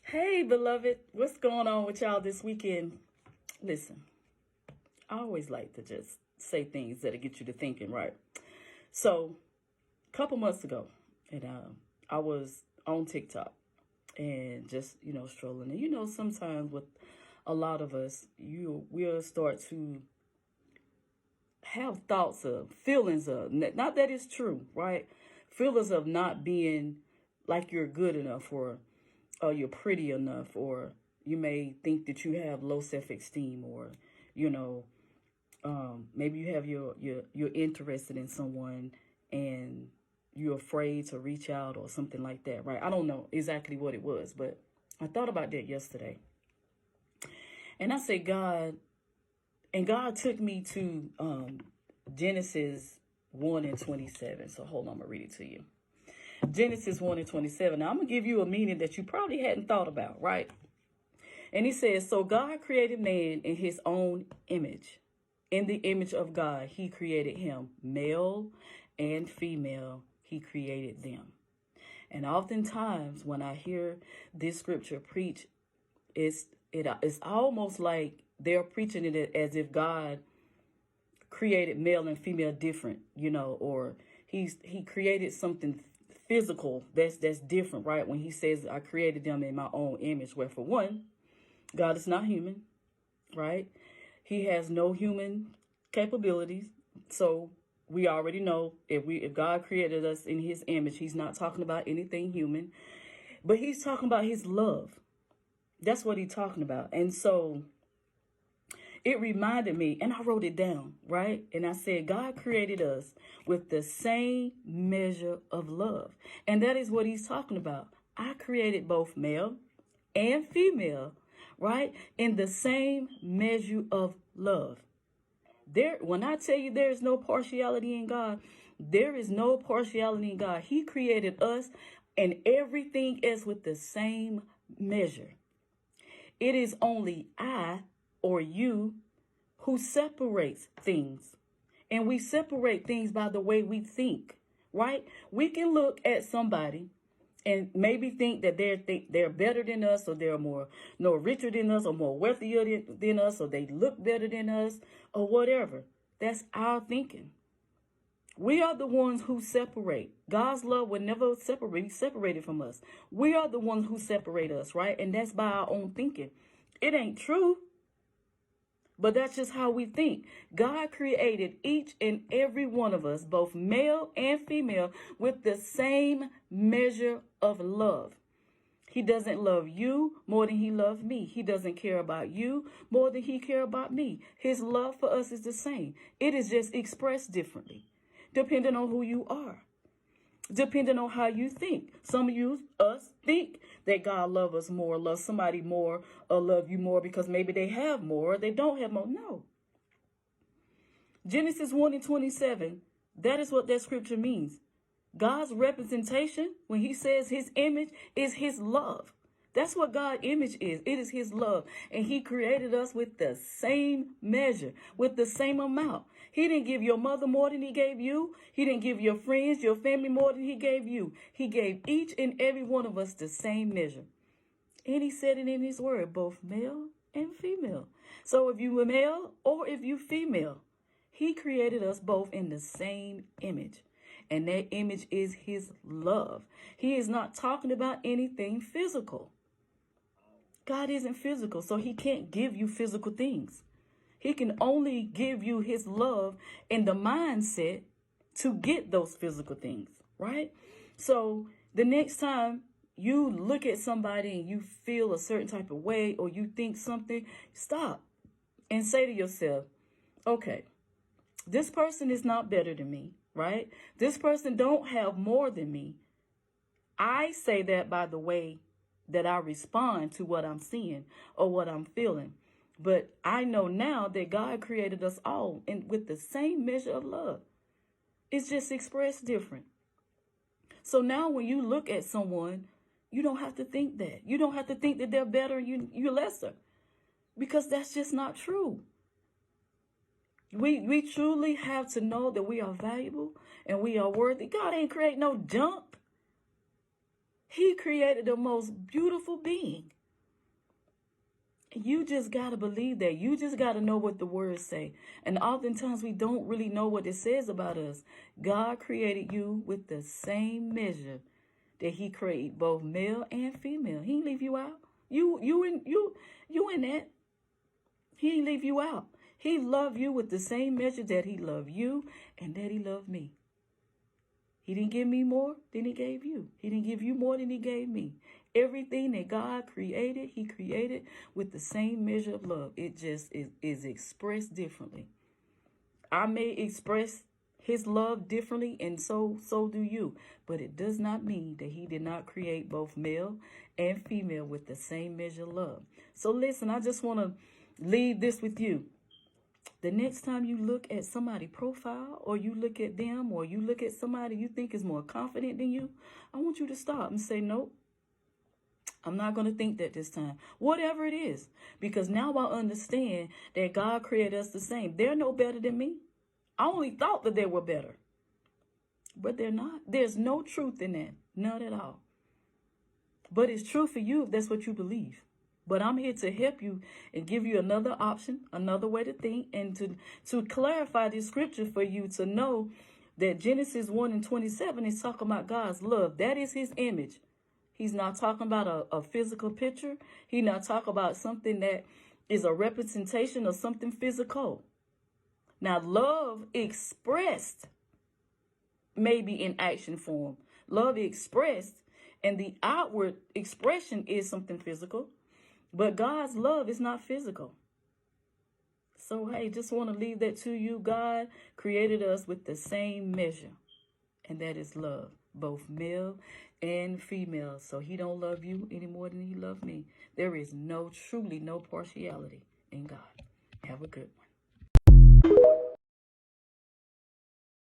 Hey, beloved, what's going on with y'all this weekend? Listen, I always like to just say things that'll get you to thinking, right? So, a couple months ago, and I was on TikTok and just strolling, and sometimes with a lot of us, you will start to have thoughts of feelings of not that it's true, right? Feelings of not being like you're good enough or you're pretty enough, or you may think that you have low self-esteem, or you know maybe you have you're interested in someone and you're afraid to reach out or something like that, right? I don't know exactly what it was, but I thought about that yesterday, and I said, God took me to Genesis 1:27. So hold on, I'm gonna read it to you. Genesis 1:27. Now I'm gonna give you a meaning that you probably hadn't thought about, right? And he says, so God created man in his own image. In the image of God, he created him. Male and female, he created them. And oftentimes when I hear this scripture preached, it's almost like they're preaching it as if God created male and female different, or he created something physical that's different, right? When he says, I created them in my own image, where for one, God is not human, right? He has no human capabilities. So we already know if God created us in his image, he's not talking about anything human, but he's talking about his love. That's what he's talking about. And so it reminded me, and I wrote it down, right? And I said, God created us with the same measure of love. And that is what he's talking about. I created both male and female, right? In the same measure of love. When I tell you there is no partiality in God, there is no partiality in God. He created us and everything else with the same measure. It is only I or you who separates things. And we separate things by the way we think, right? We can look at somebody and maybe think that they're better than us, or they're more richer than us, or more wealthier than us, or they look better than us, or whatever. That's our thinking. We are the ones who separate. God's love will never be separated from us. We are the ones who separate us, right? And that's by our own thinking. It ain't true, but that's just how we think. God created each and every one of us, both male and female, with the same measure of love. He doesn't love you more than he loves me. He doesn't care about you more than he cares about me. His love for us is the same. It is just expressed differently, depending on who you are, depending on how you think. Some of us think that God loves us more, loves somebody more, or love you more because maybe they have more or they don't have more. No. Genesis 1:27, that is what that scripture means. God's representation, when he says his image, is his love. That's what God's image is. It is his love. And he created us with the same measure, with the same amount. He didn't give your mother more than he gave you. He didn't give your friends, your family more than he gave you. He gave each and every one of us the same measure. And he said it in his word, both male and female. So if you were male or if you female, he created us both in the same image. And that image is his love. He is not talking about anything physical. God isn't physical, so he can't give you physical things. He can only give you his love and the mindset to get those physical things, right? So the next time you look at somebody and you feel a certain type of way, or you think something, stop and say to yourself, okay, this person is not better than me, right? This person don't have more than me. I say that by the way that I respond to what I'm seeing or what I'm feeling. But I know now that God created us all with the same measure of love. It's just expressed different. So now when you look at someone, you don't have to think that. You don't have to think that they're better and you're lesser, because that's just not true. We truly have to know that we are valuable and we are worthy. God ain't create no junk. He created the most beautiful being. You just got to believe that. You just got to know what the words say. And oftentimes we don't really know what it says about us. God created you with the same measure that he created both male and female. He ain't leave you out. You in that. He ain't leave you out. He loved you with the same measure that he loved you and that he loved me. He didn't give me more than he gave you. He didn't give you more than he gave me. Everything that God created, he created with the same measure of love. It just is expressed differently. I may express his love differently, and so do you. But it does not mean that he did not create both male and female with the same measure of love. So listen, I just want to leave this with you. The next time you look at somebody's profile, or you look at them, or you look at somebody you think is more confident than you, I want you to stop and say, nope, I'm not going to think that this time. Whatever it is. Because now I understand that God created us the same. They're no better than me. I only thought that they were better. But they're not. There's no truth in that. None at all. But it's true for you if that's what you believe. But I'm here to help you and give you another option, another way to think, and to clarify this scripture for you to know that Genesis 1:27 is talking about God's love. That is his image. He's not talking about a physical picture. He's not talking about something that is a representation of something physical. Now, love expressed may be in action form. Love expressed, and the outward expression is something physical. But God's love is not physical. So, hey, just want to leave that to you. God created us with the same measure, and that is love, both male and female. So he don't love you any more than he loved me. There is truly no partiality in God. Have a good one.